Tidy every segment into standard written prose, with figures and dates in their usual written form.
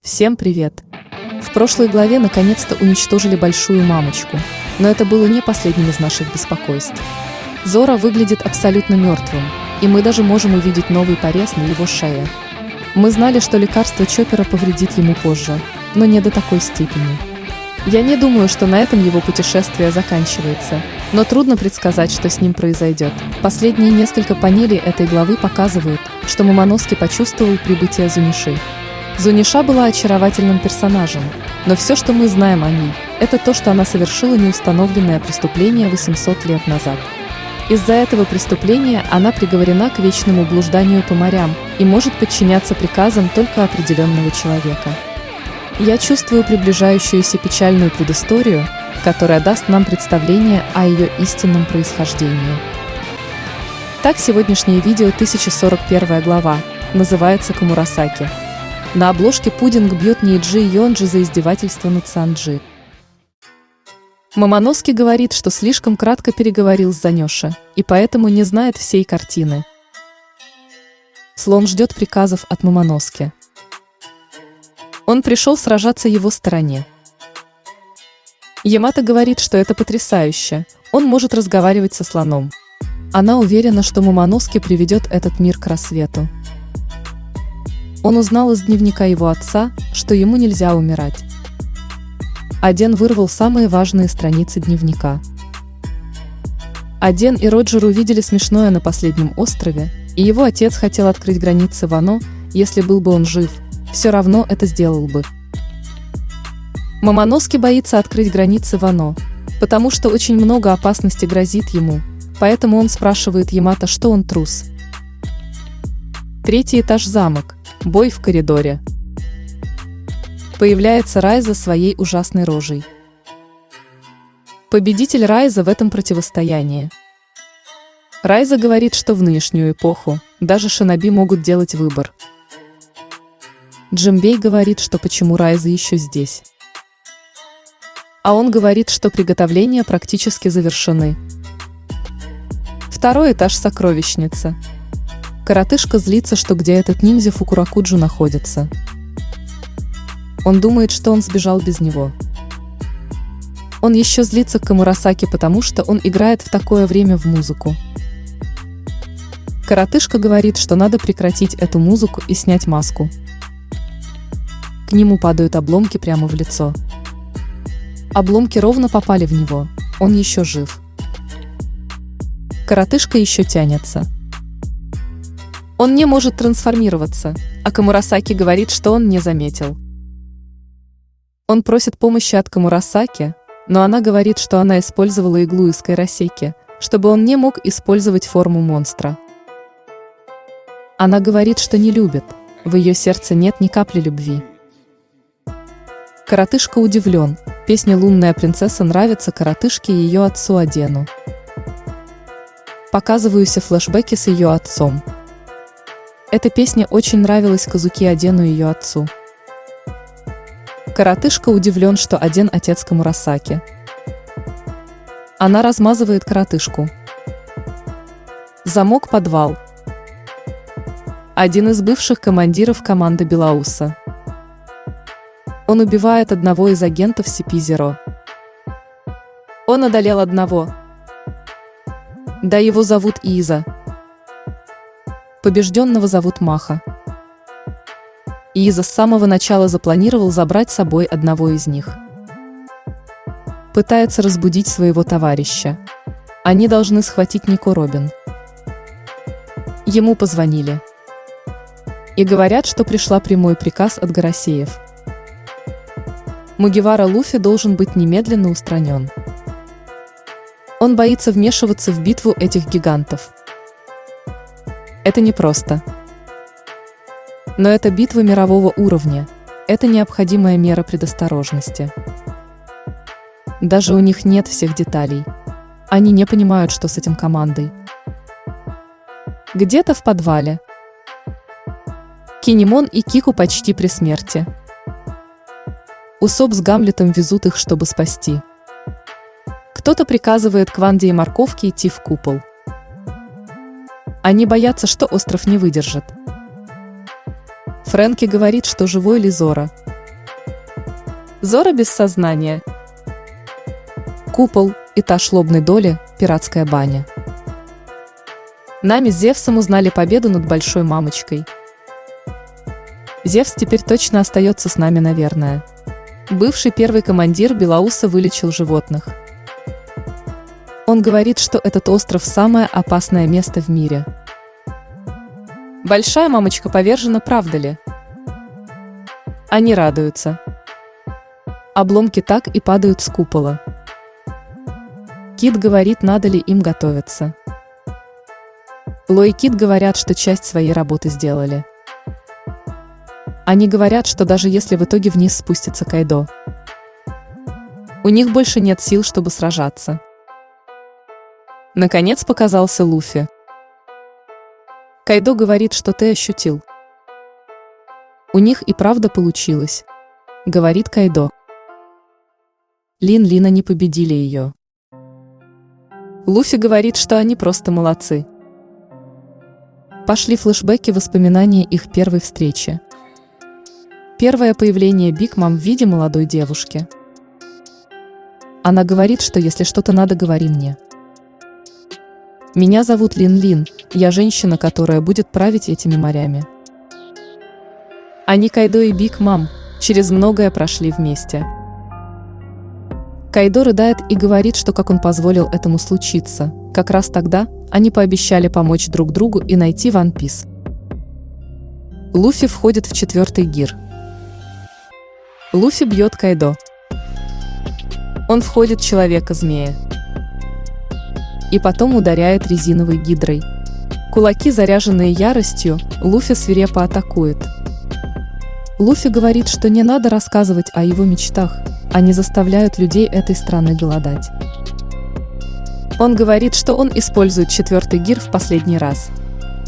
Всем привет! В прошлой главе наконец-то уничтожили большую мамочку, но это было не последним из наших беспокойств. Зора выглядит абсолютно мертвым, и мы даже можем увидеть новый порез на его шее. Мы знали, что лекарство Чоппера повредит ему позже, но не до такой степени. Я не думаю, что на этом его путешествие заканчивается, но трудно предсказать, что с ним произойдет. Последние несколько панелей этой главы показывают, что Момоноски почувствовал прибытие Зуниши. Зуниша была очаровательным персонажем, но все, что мы знаем о ней, это то, что она совершила неустановленное преступление 800 лет назад. Из-за этого преступления она приговорена к вечному блужданию по морям и может подчиняться приказам только определенного человека. Я чувствую приближающуюся печальную предысторию, которая даст нам представление о ее истинном происхождении. Так, сегодняшнее видео 1041 глава, называется «Камурасаки». На обложке Пудинг бьет Ниджи Йонджи за издевательство над Санджи. Момоноски говорит, что слишком кратко переговорил с Занёши, и поэтому не знает всей картины. Слон ждет приказов от Момоноски. Он пришел сражаться его стороне. Ямато говорит, что это потрясающе, он может разговаривать со слоном. Она уверена, что Момоноски приведет этот мир к рассвету. Он узнал из дневника его отца, что ему нельзя умирать. Аден вырвал самые важные страницы дневника. Аден и Роджер увидели смешное на последнем острове, и его отец хотел открыть границы Вано, если был бы он жив, все равно это сделал бы. Момоноски боится открыть границы Вано, потому что очень много опасности грозит ему, поэтому он спрашивает Ямато, что он трус. 3-й этаж замок. Бой в коридоре. Появляется Райза своей ужасной рожей. Победитель Райза в этом противостоянии. Райза говорит, что в нынешнюю эпоху даже шиноби могут делать выбор. Джимбей говорит, что почему Райза еще здесь. А он говорит, что приготовления практически завершены. 2-й этаж сокровищницы. Коротышка злится, что где этот ниндзя Фукуракуджу находится. Он думает, что он сбежал без него. Он еще злится к Камурасаки, потому что он играет в такое время в музыку. Коротышка говорит, что надо прекратить эту музыку и снять маску. К нему падают обломки прямо в лицо. Обломки ровно попали в него, он еще жив. Коротышка еще тянется. Он не может трансформироваться, а Камурасаки говорит, что он не заметил. Он просит помощи от Камурасаки, но она говорит, что она использовала иглу из Кайросеки, чтобы он не мог использовать форму монстра. Она говорит, что не любит, в ее сердце нет ни капли любви. Коротышка удивлен, песня «Лунная принцесса» нравится коротышке и ее отцу Адену. Показываются флешбеки с ее отцом. Эта песня очень нравилась Казуки Адену и ее отцу. Коротышка удивлен, что Аден отец Камурасаки. Она размазывает коротышку. Замок подвал. Один из бывших командиров команды Белауса. Он убивает одного из агентов CP0. Он одолел одного. Да, его зовут Иза. Побежденного зовут Маха. Иза с самого начала запланировал забрать с собой одного из них. Пытается разбудить своего товарища. Они должны схватить Нико Робин. Ему позвонили. И говорят, что пришла прямой приказ от Горосеев. Мугивара Луфи должен быть немедленно устранен. Он боится вмешиваться в битву этих гигантов. Это непросто. Но это битва мирового уровня. Это необходимая мера предосторожности. Даже у них нет всех деталей. Они не понимают, что с этим командой. Где-то в подвале. Кинемон и Кику почти при смерти. Усоп с Гамлетом везут их, чтобы спасти. Кто-то приказывает Кванде и Морковке идти в купол. Они боятся, что остров не выдержит. Фрэнки говорит, что живой ли Зора. Зора без сознания. Купол, этаж лобной доли, пиратская баня. Нами с Зевсом узнали победу над Большой Мамочкой. Зевс теперь точно остается с нами, наверное. Бывший первый командир Белоуса вылечил животных. Он говорит, что этот остров самое опасное место в мире. Большая Мамочка повержена, правда ли? Они радуются. Обломки так и падают с купола. Кит говорит, надо ли им готовиться. Ло и Кит говорят, что часть своей работы сделали. Они говорят, что даже если в итоге вниз спустится Кайдо, у них больше нет сил, чтобы сражаться. Наконец показался Луфи. Кайдо говорит, что ты ощутил. У них и правда получилось, говорит Кайдо. Лин не победили ее. Луфи говорит, что они просто молодцы. Пошли флешбеки, воспоминания их первой встречи. Первое появление Биг Мам в виде молодой девушки. Она говорит, что если что-то надо, говори мне. Меня зовут Лин, я женщина, которая будет править этими морями. Они, Кайдо и Биг Мам, через многое прошли вместе. Кайдо рыдает и говорит, что как он позволил этому случиться. Как раз тогда они пообещали помочь друг другу и найти One Piece. Луфи входит в 4-й гир. Луфи бьет Кайдо. Он входит Человека-змея. И потом ударяет резиновой гидрой. Кулаки, заряженные яростью, Луфи свирепо атакует. Луфи говорит, что не надо рассказывать о его мечтах, они заставляют людей этой страны голодать. Он говорит, что он использует 4-й гир в последний раз.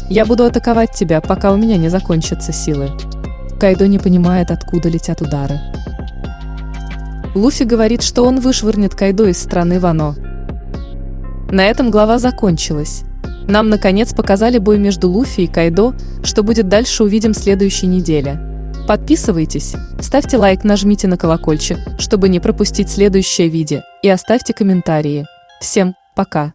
Я буду атаковать тебя, пока у меня не закончатся силы. Кайдо не понимает, откуда летят удары. Луфи говорит, что он вышвырнет Кайдо из страны Вано. На этом глава закончилась. Нам наконец показали бой между Луфи и Кайдо, что будет дальше, увидим в следующей неделе. Подписывайтесь, ставьте лайк, нажмите на колокольчик, чтобы не пропустить следующее видео, и оставьте комментарии. Всем пока!